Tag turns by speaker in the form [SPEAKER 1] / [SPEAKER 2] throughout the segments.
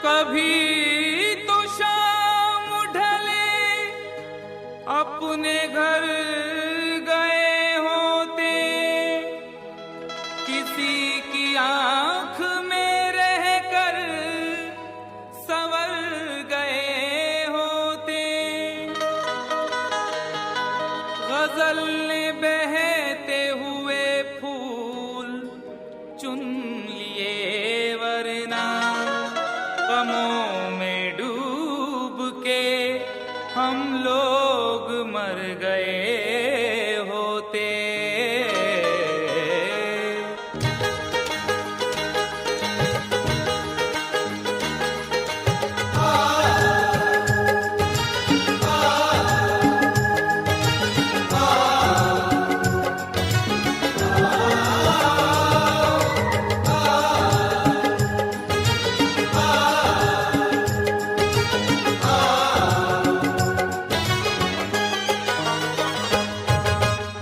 [SPEAKER 1] कभी तो शाम ढले अपने घर गए होते, किसी की आंख में रहकर संवर गए होते। गजल ने बहते हुए फूल चुन लिए, वरना गमों में डूब के हम लोग मर गए होते।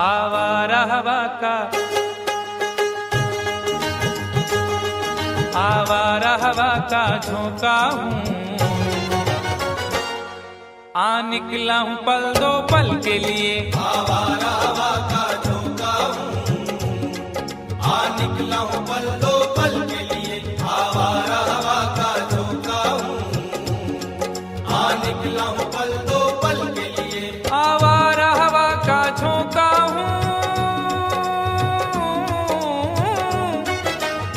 [SPEAKER 1] आवारा हवा का, आवारा हवा का झोंका हूँ, आ निकला हूँ पल दो पल के लिए।
[SPEAKER 2] आवारा हवा का झोंका हूँ, आ निकला हूँ पल दो पल के लिए। आवारा हवा का झोंका हूँ, आ निकला हूँ पल दो पल के लिए।
[SPEAKER 1] आवारा हवा का झोंका हूँ,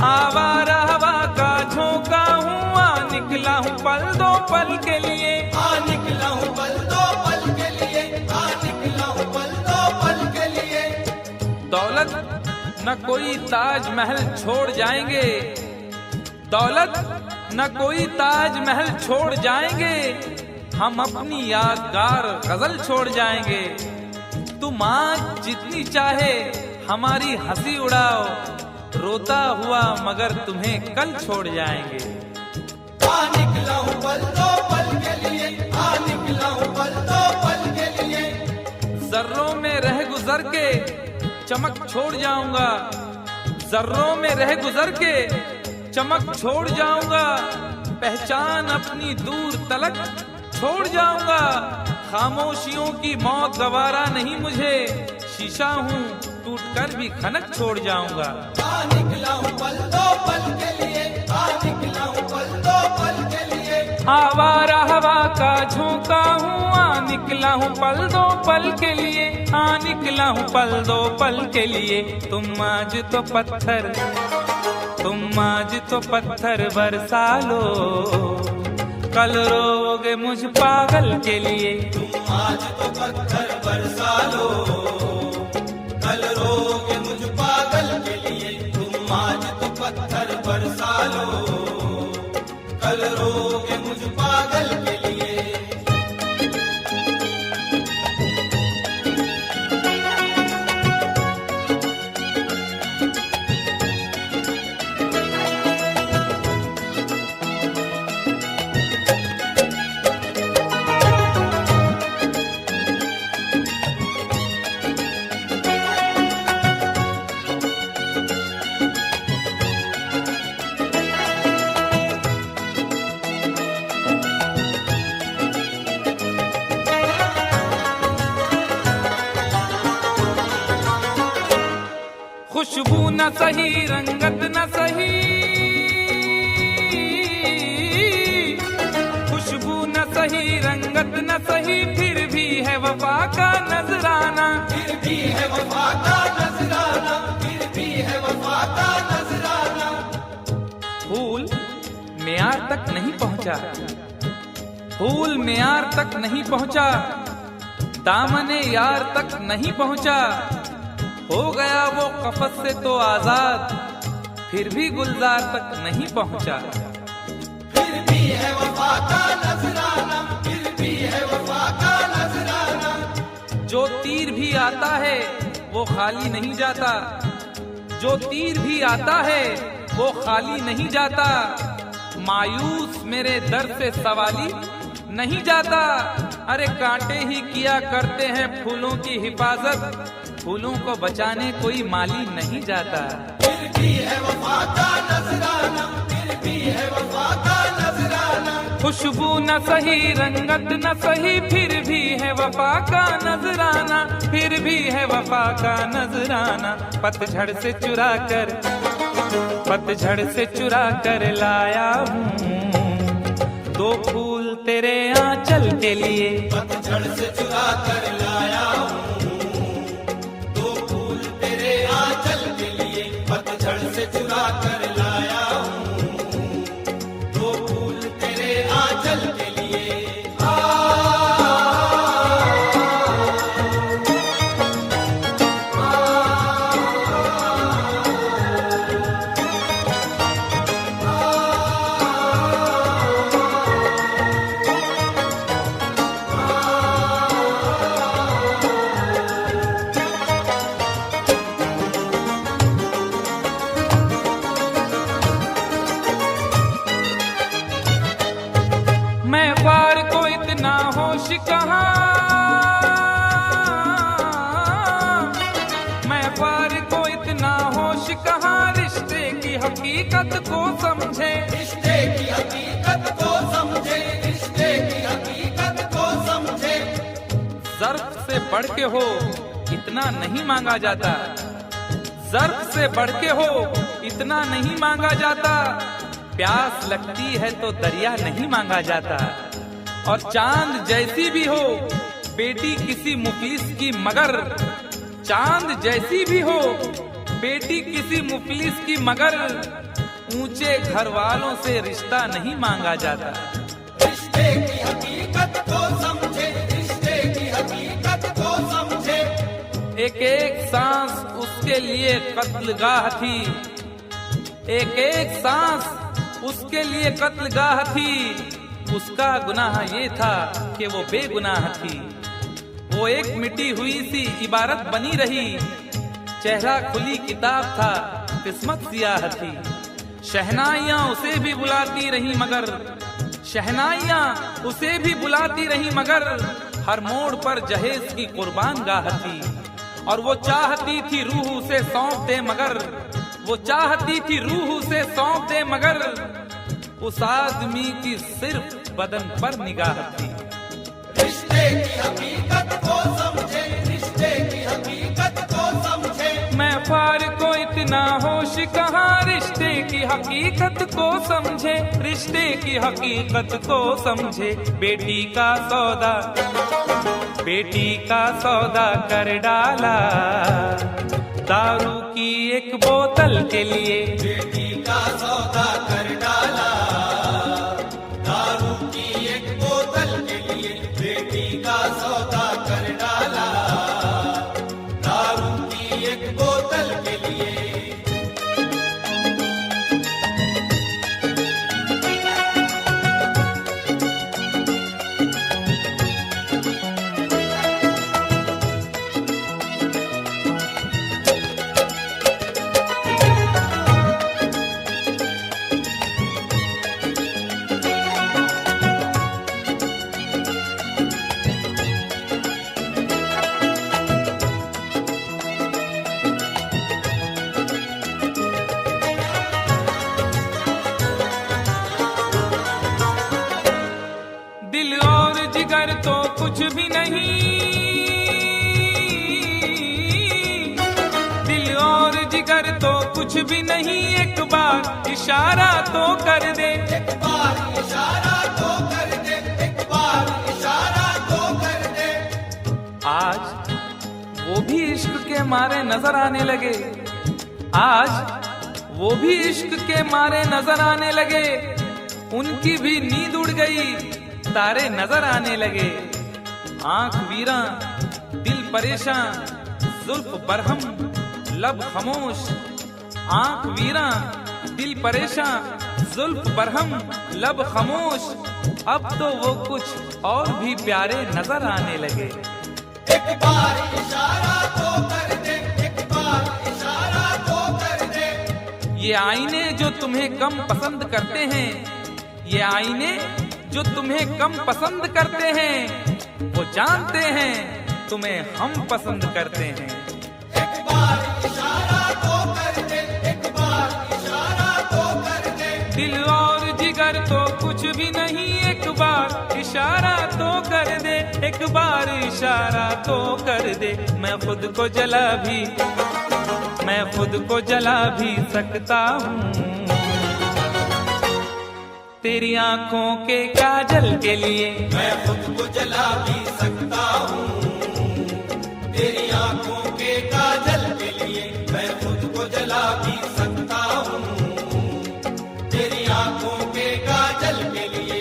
[SPEAKER 1] आवारा हवा का झोंका हूँ, आ निकला हूँ पल दो पल के लिए।
[SPEAKER 2] आ निकला हूँ पल दो पल के लिए, आ निकला हूँ पल दो पल के लिए।
[SPEAKER 1] दौलत न कोई ताजमहल छोड़ जाएंगे, दौलत न कोई ताजमहल छोड़ जाएंगे, हम अपनी यादगार गजल छोड़ जाएंगे। तुम आज जितनी चाहे हमारी हंसी उड़ाओ, रोता हुआ मगर तुम्हें कल छोड़ जाएंगे।
[SPEAKER 2] आ निकला हूँ पल दो पल के लिए, आ निकला हूँ पल दो पल के लिए।
[SPEAKER 1] जर्रों में रह गुजर के चमक छोड़ जाऊंगा, जर्रों में रह गुजर के चमक छोड़ जाऊंगा, पहचान अपनी दूर तलक छोड़ जाऊंगा। खामोशियों की मौत गवारा नहीं मुझे, शीशा हूँ टूट कर भी खनक छोड़ जाऊंगा।
[SPEAKER 2] आ निकला हूँ पल दो पल के लिए, आ निकला हूँ पल दो पल के लिए।
[SPEAKER 1] आवारा हवा का झोंका हूँ, आ निकला हूँ पल दो पल के लिए, आ निकला हूँ पल दो पल के लिए। तुम आज तो पत्थर, तुम आज तो पत्थर बरसा लो, कल रोगे मुझ पागल के लिए।
[SPEAKER 2] तुम आज तो पत्थर बरसा लो, कल रोगे मुझ पागल के लिए। तुम आज तो पत्थर बरसा लो, कल रोगे मुझ पागल के लिए।
[SPEAKER 1] खुशबू न सही, रंगत न सही, खुशबू न सही, रंगत न सही, फिर भी है वफा का नजराना।
[SPEAKER 2] फिर भी है वफा का नजराना, फिर भी है वफा का नजराना।
[SPEAKER 1] फूल मेयार तक नहीं पहुंचा, फूल मेयार तक नहीं पहुंचा, दामने यार तक नहीं पहुंचा, हो गया वो कफस से तो आजाद, फिर भी गुलजार तक नहीं पहुंचा।
[SPEAKER 2] फिर भी है वफा का नजराना, फिर भी है वफा का नजराना।
[SPEAKER 1] जो तीर भी आता है वो खाली नहीं जाता, जो तीर भी आता है वो खाली नहीं जाता, मायूस मेरे दर्द से सवाली नहीं जाता। अरे कांटे ही किया करते हैं फूलों की हिफाजत, फूलों को बचाने कोई माली नहीं जाता।
[SPEAKER 2] फिर भी है वफा का नजराना, फिर भी है वफा का नजराना।
[SPEAKER 1] खुशबू न सही, रंगत न सही, फिर भी है वफा का नजराना, फिर भी है वफा का नजराना। पतझड़ से चुरा कर लाया हूँ दो फूल तेरे आंचल के लिए।
[SPEAKER 2] पतझड़ से चुरा कर लाया हूँ दो फूल तेरे आंचल के लिए। पतझड़ से चुरा कर लाया हूँ दो फूल तेरे आंचल के लिए।
[SPEAKER 1] मैं प्यार को इतना होश कहाँ, मैं प्यार को इतना होश कहाँ, रिश्ते की हकीकत को समझे,
[SPEAKER 2] रिश्ते की हकीकत को समझे, रिश्ते की हकीकत को समझे।
[SPEAKER 1] ज़र्फ से बढ़ के हो इतना नहीं मांगा जाता, ज़र्फ से बढ़ के हो इतना नहीं मांगा जाता। प्यास लगती है तो दरिया नहीं मांगा जाता। और चांद जैसी भी हो बेटी किसी मुफलिस की, मगर चांद जैसी भी हो बेटी किसी मुफलिस की, मगर ऊंचे घर वालों से रिश्ता नहीं मांगा जाता।
[SPEAKER 2] रिश्ते की हकीकत को समझे, रिश्ते की हकीकत को समझे।
[SPEAKER 1] एक एक सांस उसके लिए कत्लगाह थी, एक एक सांस उसके लिए कत्लगाह थी। उसका गुनाह ये था कि वो बेगुनाह थी। वो एक मिटी हुई सी इबारत बनी रही, चेहरा खुली किताब था, किस्मत सियाह थी। शहनाइयाँ उसे भी बुलाती रही मगर, शहनाइयाँ उसे भी बुलाती रही मगर, हर मोड़ पर जहेज की कुर्बान गाह थी। और वो चाहती थी रूह से सौंप दे मगर, वो चाहती थी रूह से सौंप दे मगर, उस आदमी की सिर्फ बदन पर निगाह थी।
[SPEAKER 2] रिश्ते की हकीकत को समझे, रिश्ते की हकीकत को समझे।
[SPEAKER 1] मैं प्यार को इतना होश कहाँ, रिश्ते की हकीकत को समझे, रिश्ते की हकीकत को समझे। बेटी का सौदा, बेटी का सौदा कर डाला दारू की एक बोतल के लिए।
[SPEAKER 2] बेटी का सौदा कर डाला दारू की एक बोतल के लिए। बेटी का सौदा कर डाला दारू की एक बोतल के लिए।
[SPEAKER 1] दिल और जिगर तो कुछ भी नहीं, दिल और जिगर तो कुछ भी नहीं, एक बार इशारा तो कर दे,
[SPEAKER 2] एक बार इशारा तो कर दे, एक बार इशारा तो कर दे।
[SPEAKER 1] आज वो भी इश्क के मारे नजर आने लगे, आज वो भी इश्क के मारे नजर आने लगे। उनकी भी नींद उड़ गई, तारे नजर आने लगे। आंख वीरा दिल परेशान, जुल्फ बरहम लब खामोश। आंख वीरा दिल परेशान, जुल्फ बरहम लब खामोश। अब तो वो कुछ और भी प्यारे नजर आने लगे।
[SPEAKER 2] एक बार इशारा तो कर दे, एक बार इशारा तो कर दे।
[SPEAKER 1] ये आईने जो तुम्हें कम पसंद करते हैं, ये आईने जो तुम्हें कम पसंद करते हैं, वो जानते हैं तुम्हें हम पसंद करते हैं।
[SPEAKER 2] एक बार इशारा तो कर दे, एक बार इशारा तो कर दे।
[SPEAKER 1] दिल और जिगर तो कुछ भी नहीं, एक बार इशारा तो कर दे, एक बार इशारा तो कर दे। मैं खुद को जला भी सकता हूँ तेरी आंखों के काजल के लिए।
[SPEAKER 2] मैं खुद को जला भी सकता हूँ तेरी आंखों के काजल के लिए। मैं खुद को जला भी सकता हूँ तेरी आंखों के काजल के लिए।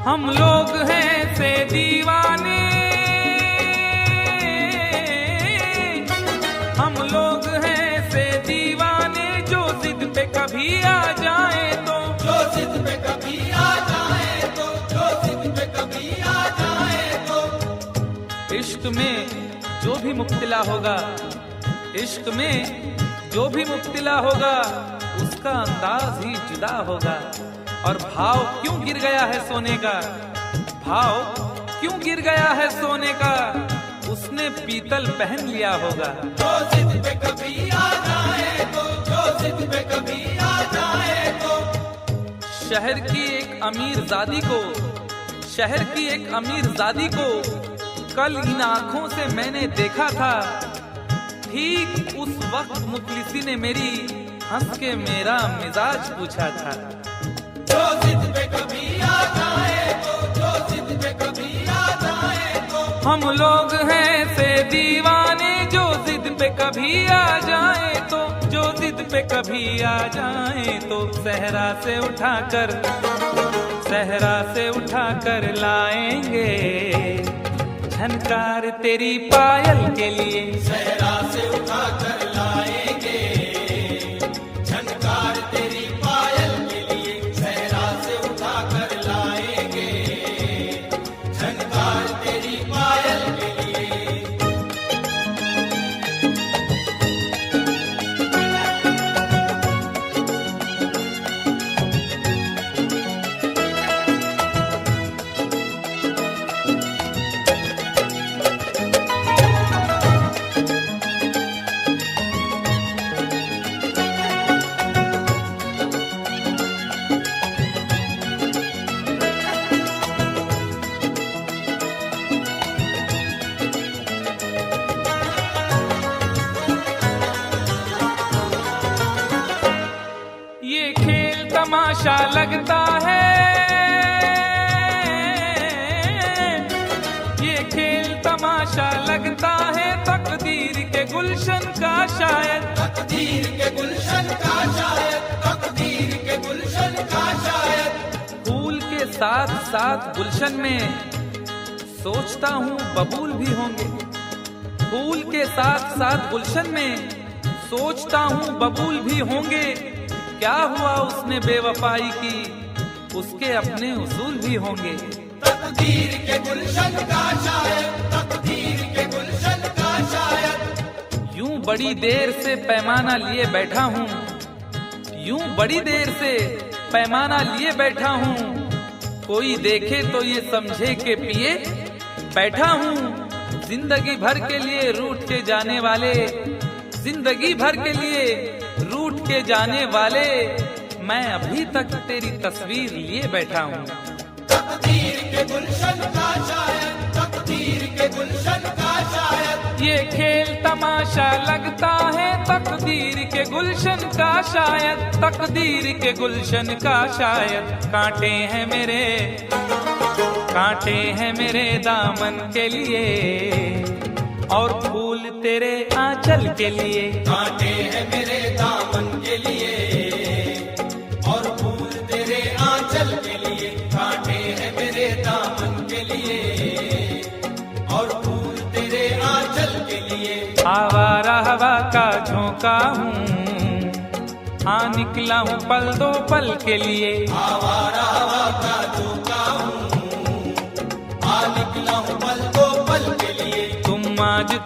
[SPEAKER 1] हम लोग हैं से दीवाने, हम लोग हैं से दीवाने, जो जिद पे कभी आ जाए तो,
[SPEAKER 2] जो जिद पे कभी आ जाए तो, जो जिद पे कभी आ जाए तो।
[SPEAKER 1] इश्क में जो भी मुब्तला होगा, इश्क में जो भी मुब्तला होगा, उसका अंदाज ही जुदा होगा। और भाव क्यों गिर गया है सोने का, भाव क्यों गिर गया है सोने का, उसने पीतल पहन लिया होगा।
[SPEAKER 2] जो जिद पे कभी आ जाए तो, जो जिद पे कभी आ जाए तो।
[SPEAKER 1] शहर की एक अमीरजादी को, शहर की एक अमीरजादी को कल इन आंखों से मैंने देखा था। ठीक उस वक्त मुखलिसी ने मेरी हंस के मेरा मिजाज पूछा था।
[SPEAKER 2] जो जिद पे कभी आ जाए तो, जो जिद पे कभी आ जाए तो।
[SPEAKER 1] हम लोग हैं से दीवाने, जो जिद पे कभी आ जाए तो, जो जिद पे कभी आ जाए तो। सहरा से उठाकर लाएंगे झनकार तेरी पायल के लिए।
[SPEAKER 2] सहरा से उठा कर लाएंगे झनकार तेरी पायल के लिए। सहरा से उठा कर लाएंगे झनकार तेरी पायल के लिए।
[SPEAKER 1] ये खेल तमाशा लगता है, ये खेल तमाशा लगता है, तकदीर के गुलशन का शायद,
[SPEAKER 2] तकदीर के गुलशन का शायद, तकदीर के गुलशन का शायद।
[SPEAKER 1] फूल के साथ साथ गुलशन में सोचता हूँ बबूल भी होंगे। फूल के साथ साथ गुलशन में सोचता हूँ बबूल भी होंगे। क्या हुआ उसने बेवफाई की, उसके अपने उसूल भी होंगे।
[SPEAKER 2] तकदीर के गुलशन का शायद, तकदीर के गुलशन का शायद।
[SPEAKER 1] यूं बड़ी देर से पैमाना लिए बैठा हूँ, यूं बड़ी देर से पैमाना लिए बैठा हूँ। कोई देखे तो ये समझे के पिए बैठा हूँ। जिंदगी भर के लिए रूठ के जाने वाले, जिंदगी भर के लिए रूठ के जाने वाले, मैं अभी तक तेरी तस्वीर लिए बैठा हूँ।
[SPEAKER 2] तकदीर के गुलशन का शायद, तकदीर के गुलशन का शायद।
[SPEAKER 1] ये खेल तमाशा लगता है, तकदीर के गुलशन का शायद, तकदीर के गुलशन का शायद। कांटे हैं मेरे दामन के लिए, और फूल तेरे आंचल के लिए।
[SPEAKER 2] कांटे हैं मेरे दामन के लिए, और फूल तेरे आंचल के लिए। कांटे हैं मेरे दामन के लिए, और फूल तेरे आंचल के लिए।
[SPEAKER 1] आवारा हवा का झोंका हूँ, हाँ निकला हूँ पल दो पल के लिए।
[SPEAKER 2] आवारा हवा का झोंका हूँ, हाँ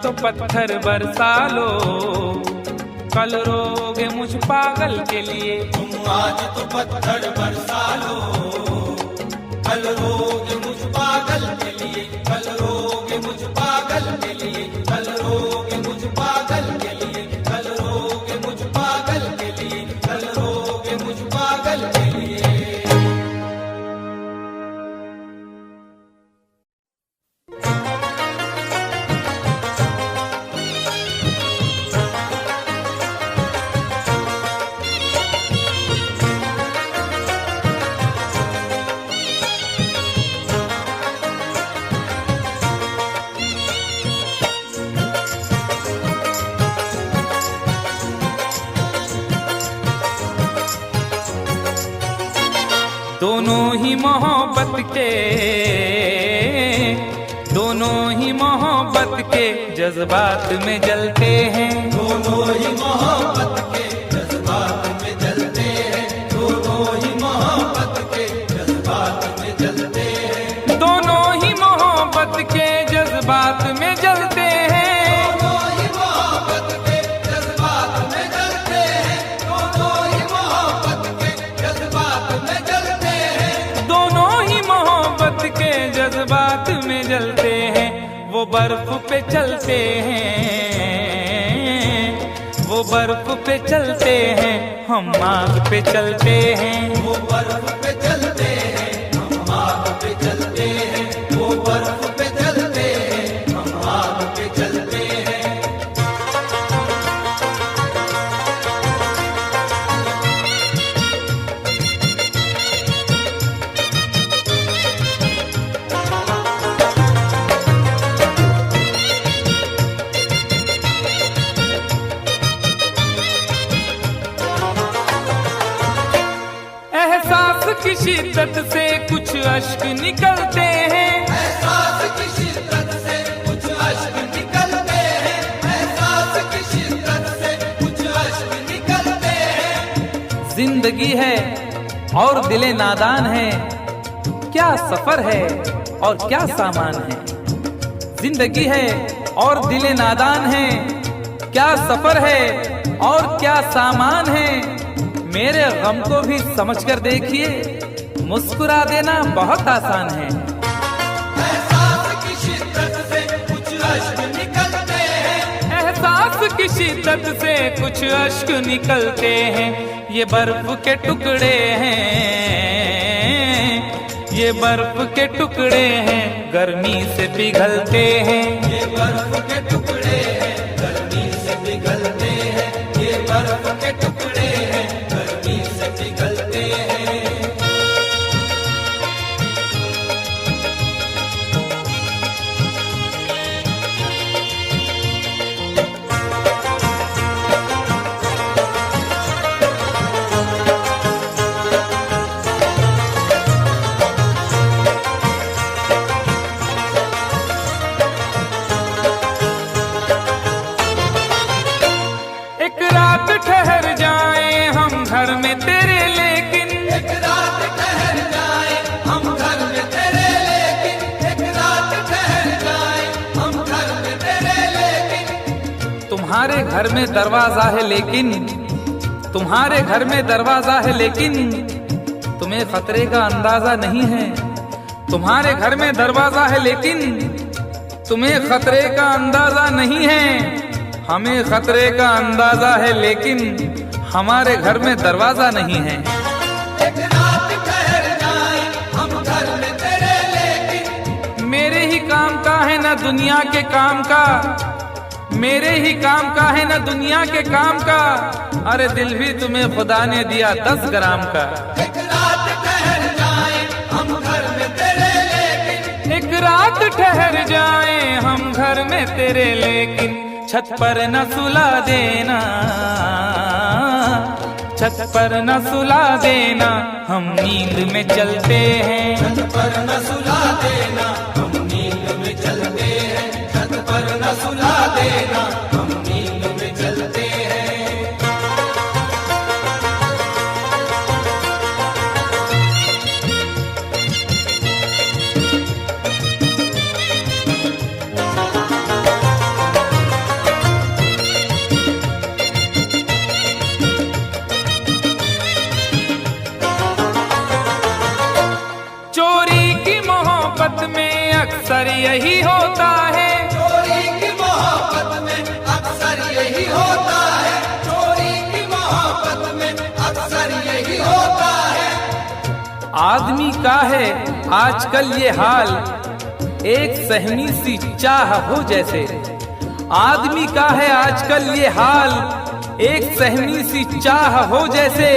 [SPEAKER 1] तो पत्थर बरसा लो, कल रोगे मुझ पागल के लिए।
[SPEAKER 2] तुम आज तो पत्थर बरसा लो, कल रोगे मुझ पागल के लिए, कल रोगे मुझ पागल के लिए, कल रोगे मुझ पागल के लिए, कल रोगे मुझ पागल के लिए, कल रोगे मुझ पागल के लिए।
[SPEAKER 1] दोनों ही मोहब्बत के, दोनों ही मोहब्बत के जज्बात में जलते हैं,
[SPEAKER 2] दोनों ही मोहब्बत के जज्बात में जलते हैं, दोनों ही मोहब्बत के जज्बात में जलते हैं,
[SPEAKER 1] दोनों ही मोहब्बत के जज्बात में जलते हैं,
[SPEAKER 2] दोनों ही मोहब्बत के जज्बात में जलते हैं, दोनों ही मोहब्बत के जज्बात में जलते हैं,
[SPEAKER 1] दोनों ही मोहब्बत के जज्बात में जलते हैं। वो बर्फ पे चलते हैं, वो बर्फ पे चलते हैं, हम आग पे चलते हैं,
[SPEAKER 2] वो बर्फ पे चलते हैं, हम आग पे चलते हैं, वो बर्फ पे चलते हैं, हम आग पे चलते हैं।
[SPEAKER 1] एहसास की शिद्दत से कुछ अश्क निकलते हैं,
[SPEAKER 2] एहसास की शिद्दत से कुछ अश्क निकलते हैं, एहसास की शिद्दत से कुछ अश्क निकलते हैं।
[SPEAKER 1] जिंदगी है और दिले नादान है, क्या सफर है और क्या सामान है। जिंदगी है और दिले नादान है, क्या सफर है और क्या सामान है। मेरे गम को भी समझकर देखिए, मुस्कुरा देना बहुत आसान है।
[SPEAKER 2] एहसास की शिद्दत से कुछ अश्क निकलते हैं,
[SPEAKER 1] एहसास की शिद्दत से कुछ अश्क निकलते हैं। ये बर्फ के टुकड़े हैं, ये बर्फ के टुकड़े हैं, गर्मी से पिघलते हैं,
[SPEAKER 2] ये बर्फ के टुकड़े हैं, गर्मी से पिघलते हैं, ये बर्फ के टुकड़े हैं, गर्मी से पिघलते हैं।
[SPEAKER 1] एक रात ठहर जाए हम घर में तेरे, लेकिन
[SPEAKER 2] एक रात ठहर जाए हम घर में तेरे, लेकिन एक रात ठहर जाए हम घर में तेरे, लेकिन
[SPEAKER 1] तुम्हारे घर में दरवाजा है, लेकिन तुम्हारे घर में दरवाजा है, लेकिन तुम्हें खतरे का अंदाजा नहीं है। तुम्हारे घर में दरवाजा है, लेकिन तुम्हें खतरे का अंदाजा नहीं है। हमें खतरे का अंदाजा है, लेकिन हमारे घर में दरवाजा नहीं है।
[SPEAKER 2] एक रात ठहर जाए हम घर में तेरे, लेकिन
[SPEAKER 1] मेरे ही काम का है ना दुनिया के काम का, मेरे ही काम का है ना दुनिया के काम का। अरे दिल भी तुम्हें खुदा ने दिया 10 ग्राम का।
[SPEAKER 2] एक रात ठहर जाए हम घर में तेरे, लेकिन
[SPEAKER 1] एक रात ठहर जाए हम घर में तेरे, लेकिन छत पर न सुला देना, छत पर न सुला देना, हम नींद में चलते हैं,
[SPEAKER 2] छत पर न सुला देना, हम नींद में चलते हैं, छत पर न सुला देना, हम नींद में चलते हैं।
[SPEAKER 1] अक्सर यही होता है,
[SPEAKER 2] चोरी की मोहब्बत में अक्सर यही होता है, चोरी की मोहब्बत में अक्सर यही होता है।
[SPEAKER 1] आदमी का है आजकल ये हाल, एक सहमी सी चाह हो जैसे। आदमी का है आजकल ये हाल, एक सहमी सी चाह हो जैसे।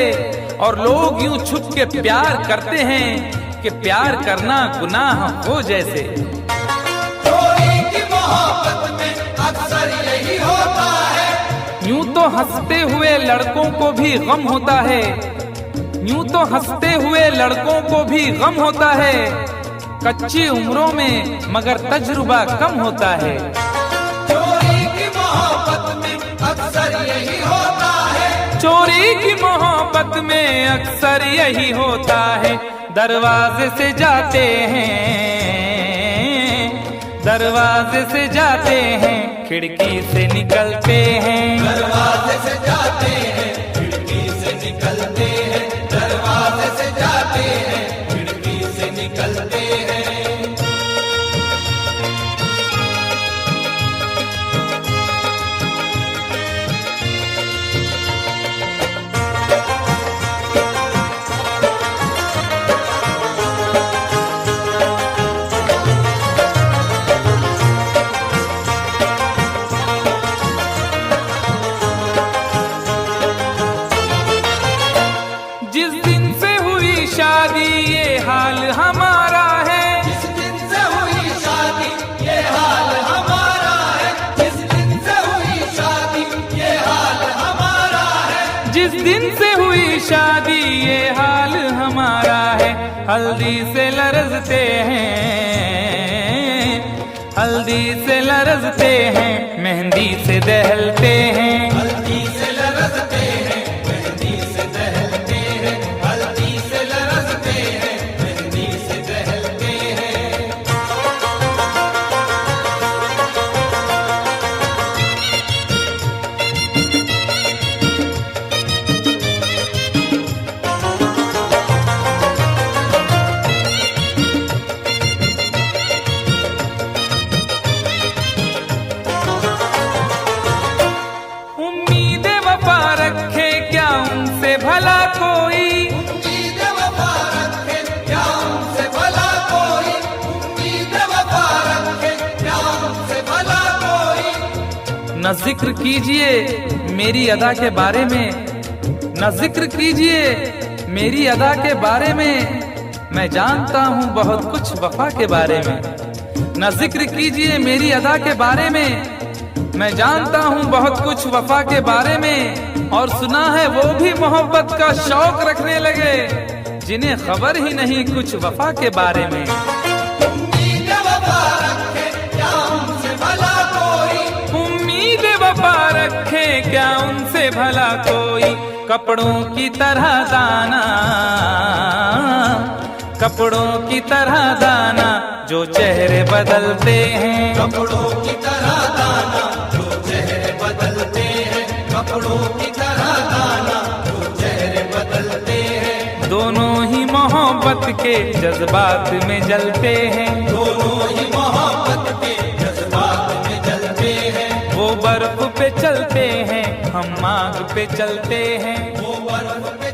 [SPEAKER 1] और लोग यूं छुप के प्यार करते हैं कि प्यार करना गुनाह हो जैसे।
[SPEAKER 2] चोरी की मोहब्बत में अक्सर यही होता है।
[SPEAKER 1] यूं तो हंसते हुए लड़कों को भी गम होता है, यूं तो हंसते हुए लड़कों को भी गम होता है। कच्ची उम्रों में मगर तजुर्बा कम होता है।
[SPEAKER 2] चोरी की मोहब्बत में अक्सर यही होता है,
[SPEAKER 1] चोरी की मोहब्बत में अक्सर यही होता है। दरवाजे से जाते हैं, दरवाजे से जाते हैं, खिड़की से निकलते हैं।
[SPEAKER 2] दरवाजे से जाते हैं, खिड़की से निकलते हैं, दरवाजे से जाते हैं, खिड़की से निकलते हैं।
[SPEAKER 1] जिस दिन से हुई शादी ये हाल हमारा है,
[SPEAKER 2] जिस दिन से हुई शादी ये हाल हमारा है, जिस दिन से हुई शादी ये हाल हमारा है।
[SPEAKER 1] जिस दिन से हुई शादी ये हाल हमारा है। हल्दी से लरजते हैं, हल्दी से लरजते हैं, मेहंदी से दहलते हैं।
[SPEAKER 2] हल्दी से लरजते हैं, मेहंदी से दहलते हैं, हल्दी से लरजते हैं, मेहंदी से दहलते हैं।
[SPEAKER 1] उम्मीद वफा रखे क्या उनसे भला कोई,
[SPEAKER 2] उम्मीद वफा रखे क्या उनसे भला कोई, उम्मीद वफा रखे क्या उनसे भला कोई।
[SPEAKER 1] न जिक्र कीजिए मेरी अदा के बारे में, न जिक्र कीजिए मेरी अदा के बारे में। मैं जानता हूँ बहुत कुछ वफा के बारे में। न जिक्र कीजिए मेरी अदा के बारे में, मैं जानता हूँ बहुत कुछ वफा के बारे में। और सुना है वो भी मोहब्बत का शौक रखने लगे, जिन्हें खबर ही नहीं कुछ वफा के बारे में।
[SPEAKER 2] उम्मीद वफा रखे क्या उनसे भला कोई,
[SPEAKER 1] उम्मीद वफा रखे क्या उनसे भला कोई। कपड़ों की तरह दाना, कपड़ों की तरह दाना, जो चेहरे बदलते हैं।
[SPEAKER 2] कपड़ों की तरह दाना जो चेहरे बदलते हैं, कपड़ों की तरह दाना जो चेहरे बदलते हैं।
[SPEAKER 1] दोनों ही मोहब्बत के जज्बात में जलते हैं,
[SPEAKER 2] दोनों ही मोहब्बत के जज्बात में जलते हैं।
[SPEAKER 1] वो बर्फ पे चलते हैं, हम आग पे चलते हैं।
[SPEAKER 2] वो बर्फ पे